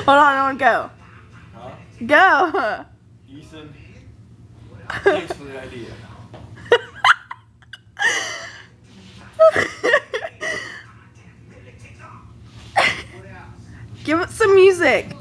Hold on, I want to go. Huh? Go. Ethan, thanks for the idea. Give it some music.